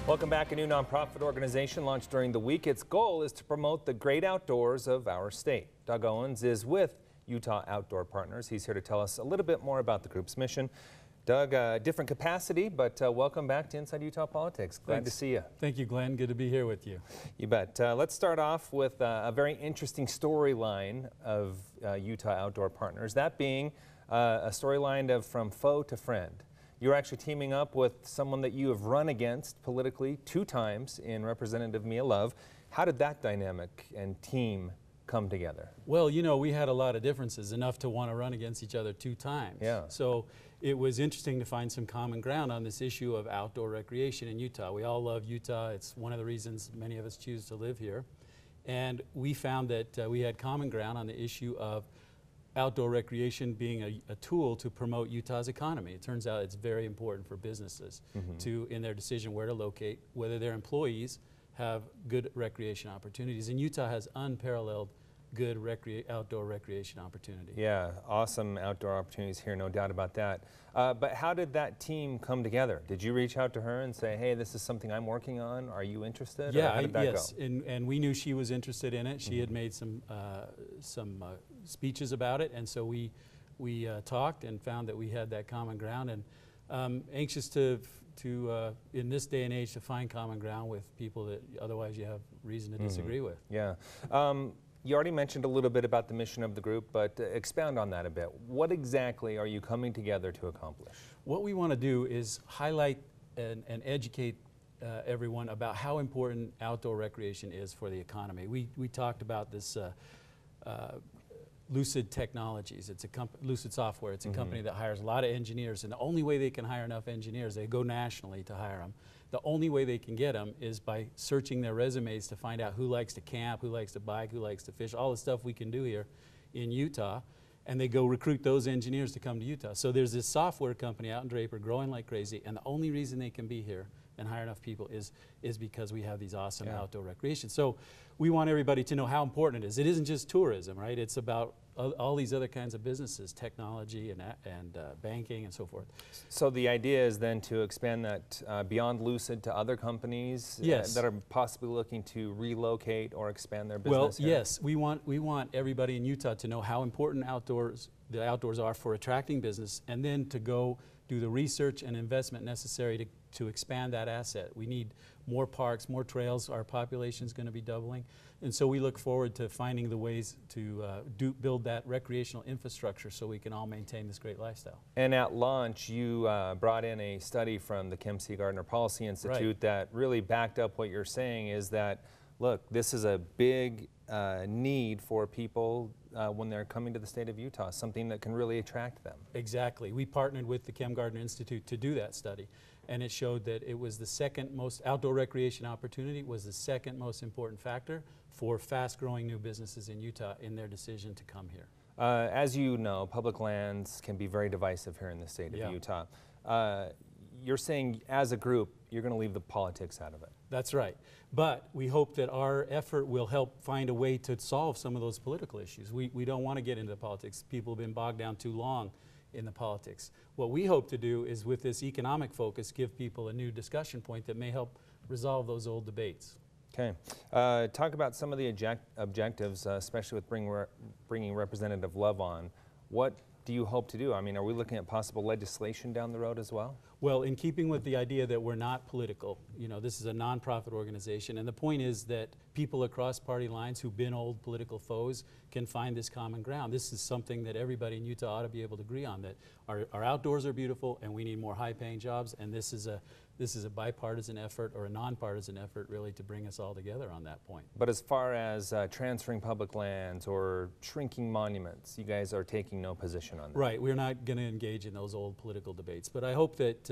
Welcome back. A new nonprofit organization launched during the week. Its goal is to promote the great outdoors of our state. Doug Owens is with Utah Outdoor Partners. He's here to tell us a little bit more about the group's mission. Doug, different capacity, but welcome back to Inside Utah Politics. Glad to see you. Thank you, Glenn. Good to be here with you. You bet. Let's start off with a very interesting storyline of Utah Outdoor Partners, that being a storyline of from foe to friend. You're actually teaming up with someone that you have run against politically 2 times in Representative Mia Love. How did that dynamic and team come together? Well, you know, we had a lot of differences, enough to want to run against each other 2 times. Yeah. So it was interesting to find some common ground on this issue of outdoor recreation in Utah. We all love Utah. It's one of the reasons many of us choose to live here. And we found that we had common ground on the issue of outdoor recreation being a tool to promote Utah's economy. It turns out it's very important for businesses to, in their decision where to locate, whether their employees have good recreation opportunities. And Utah has unparalleled good outdoor recreation opportunity. Yeah, awesome outdoor opportunities here, no doubt about that. But how did that team come together? Did you reach out to her and say, hey, this is something I'm working on, are you interested? Yeah, or how did that yes, go? and we knew she was interested in it. She had made some speeches about it, and so we talked and found that we had that common ground, and anxious to in this day and age to find common ground with people that otherwise you have reason to disagree with. Yeah. You already mentioned a little bit about the mission of the group, but expound on that a bit. What exactly are you coming together to accomplish? What we want to do is highlight and educate everyone about how important outdoor recreation is for the economy. We talked about this Lucid Technologies. It's a Lucid Software. It's a company that hires a lot of engineers, and the only way they can hire enough engineers, they go nationally to hire them. The only way they can get them is by searching their resumes to find out who likes to camp, who likes to bike, who likes to fish, all the stuff we can do here in Utah, and they go recruit those engineers to come to Utah. So there's this software company out in Draper growing like crazy, and the only reason they can be here and hire enough people is because we have these awesome outdoor recreation. So we want everybody to know how important it is. It isn't just tourism, right? It's about all these other kinds of businesses, technology and banking and so forth. So the idea is then to expand that beyond Lucid to other companies that are possibly looking to relocate or expand their business? Well, yes, we want everybody in Utah to know how important the outdoors are for attracting business, and then to go do the research and investment necessary to expand that asset. We need more parks, more trails. Our population is going to be doubling. And so we look forward to finding the ways to build that recreational infrastructure so we can all maintain this great lifestyle. And at launch, you brought in a study from the Kim C. Gardner Policy Institute that really backed up what you're saying, is that, look, this is a big need for people when they're coming to the state of Utah, something that can really attract them. Exactly. We partnered with the Kim Gardner Institute to do that study, and it showed that it was the second most, outdoor recreation opportunity was the second most important factor for fast-growing new businesses in Utah in their decision to come here. As you know, public lands can be very divisive here in the state of Utah. You're saying as a group, you're going to leave the politics out of it. That's right. But we hope that our effort will help find a way to solve some of those political issues. We don't want to get into the politics. People have been bogged down too long in the politics. What we hope to do is, with this economic focus, give people a new discussion point that may help resolve those old debates. Okay. Talk about some of the objectives, especially with bringing Representative Love on. What do you hope to do? I mean, are we looking at possible legislation down the road as well? Well, in keeping with the idea that we're not political, you know, this is a nonprofit organization, and the point is that people across party lines who've been old political foes can find this common ground. This is something that everybody in Utah ought to be able to agree on, that our outdoors are beautiful and we need more high-paying jobs, and this is a bipartisan effort, or a nonpartisan effort, really, to bring us all together on that point. But as far as transferring public lands or shrinking monuments, you guys are taking no position on that. Right. We're not going to engage in those old political debates. But I hope that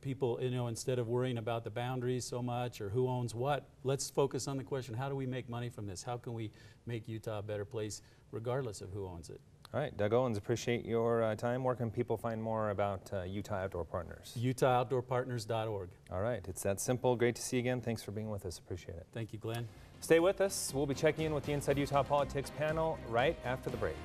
people, you know, instead of worrying about the boundaries so much or who owns what, let's focus on the question, how do we make money from this? How can we make Utah a better place regardless of who owns it? All right, Doug Owens, appreciate your time. Where can people find more about Utah Outdoor Partners? UtahOutdoorPartners.org. All right, it's that simple. Great to see you again. Thanks for being with us. Appreciate it. Thank you, Glenn. Stay with us. We'll be checking in with the Inside Utah Politics panel right after the break.